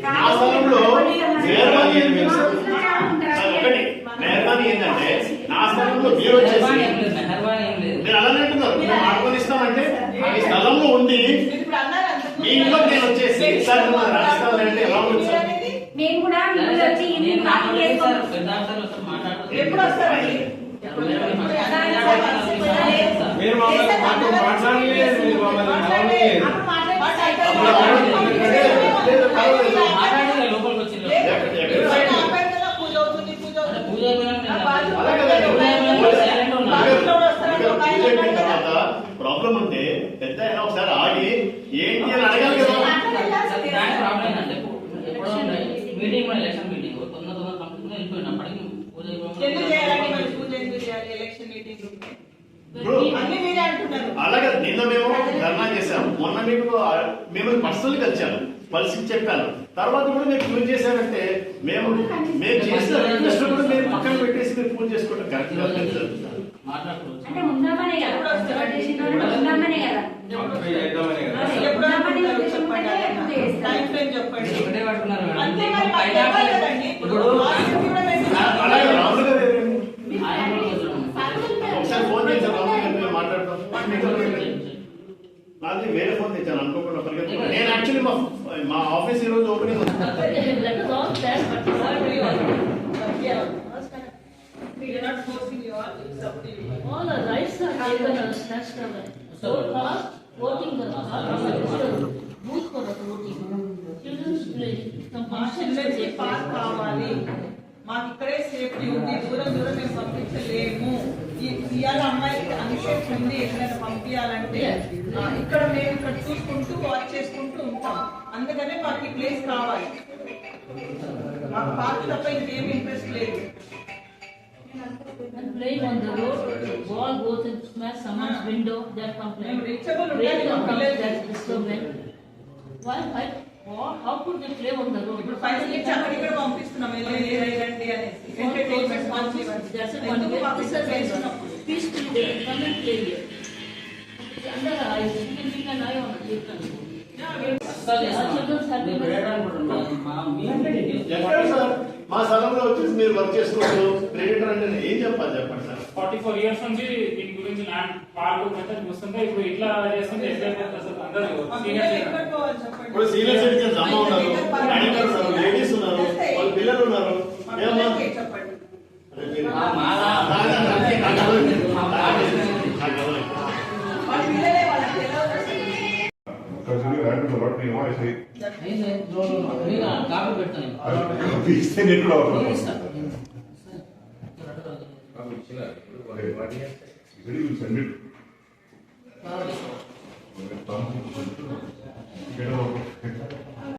నా స్థలంలో మెహర్బానీ ఏంటంటే నా స్థలంలో మీరు వచ్చేసి మీరు అలానే అంటున్నారు. మేము ఆడుకొని ఇస్తామంటే మీ స్థలంలో ఉండి మీ ఇంట్లో నేను వచ్చేసి సార్ రాజస్థాన్ అంటే ఎలా ఉంటుంది సార్? నేను కూడా ఎప్పుడు వస్తారండి? మీరు లోపలికి వచ్చి ప్రాబ్లం ఉంటే పెద్ద అయినా ఒకసారి ఆడి ఏంటి అని అడగాలి కదా. ప్రాబ్లం ఏంటంటే మీటింగ్ ఎలక్షన్ మీటింగ్ తొందర కంప్లీట్ వెళ్ళిపోయినప్పటికీ పూజ అలాగే నిన్న మేము ధర్నా చేశాము. మొన్న మేము పర్సనల్ కలిసాము, కలిసి చెప్పాను. తర్వాత కూడా మీరు పూజ చేశారంటే మేము చేసిన రిక్వెస్ట్ కూడా మీరు పక్కన పెట్టేసి మీరు పూజ చేసుకోవడం కరెక్ట్ గా ఒకసారి ఫోన్ చేశాను, మాట్లాడతాం. నాది వేరే ఫోన్ తెచ్చాను అనుకోకుండా పరిగెత్తుకున్నాను. నేను యాక్చువల్లీ మా ఆఫీస్ ఈ రోజు ఓపెనింగ్ ఉంది. We are not forcing you all, it's up to you. All the rights are given us nationally. So fast voting the booth for the voting. Children's play. Children's park కావాలి, మాకు ఇక్కడే safety ఉంది, దూరం దూరం మేము పంపించలేము. ఇవాళ అమ్మాయికి అన్సేఫ్ ఉంది, ఎక్కడైనా పంపించాలంటే ఇక్కడ మేము ఇక్కడ చూసుకుంటూ వాచ్ చేసుకుంటూ ఉంటాం. అందుకనే మాకు ఈ ప్లేస్ కావాలి. మాకు పార్క్ తప్ప ఇంకేం ఇంట్రెస్ట్ లేదు. And playing on the road, ball goes and smash someone's window, they're complaining. Rain comes, that's disturbing. Why? How could they play on the road? ఇప్పుడు పైసలు ఇచ్చి అక్కడ పంపిస్తున్నాం, వెళ్ళండి అనేసి entertainment peaceful day, come and play here. Under the eyes, you can keep an eye on it. మా స్థలంలో వచ్చేసి మీరు వర్క్ చేసుకోవచ్చు. ప్రెడిటర్ అంటే ఏం చెప్పాలి చెప్పండి సార్. 44 years నుంచి దీని గురించి ల్యాండ్ పార్క్ మెథడ్ చూస్తుంటే ఇప్పుడు ఇట్లా చేస్తుంటే ఎట్లయిపోతుంది అసలు? అందరూ ఇప్పుడు సీనియర్ సిటిజన్స్ అమ్మ ఉన్నారు, అడిగారు ఉన్నారు, లేడీస్ ఉన్నారు, వాళ్ళ పిల్లలు ఉన్నారు. Send it.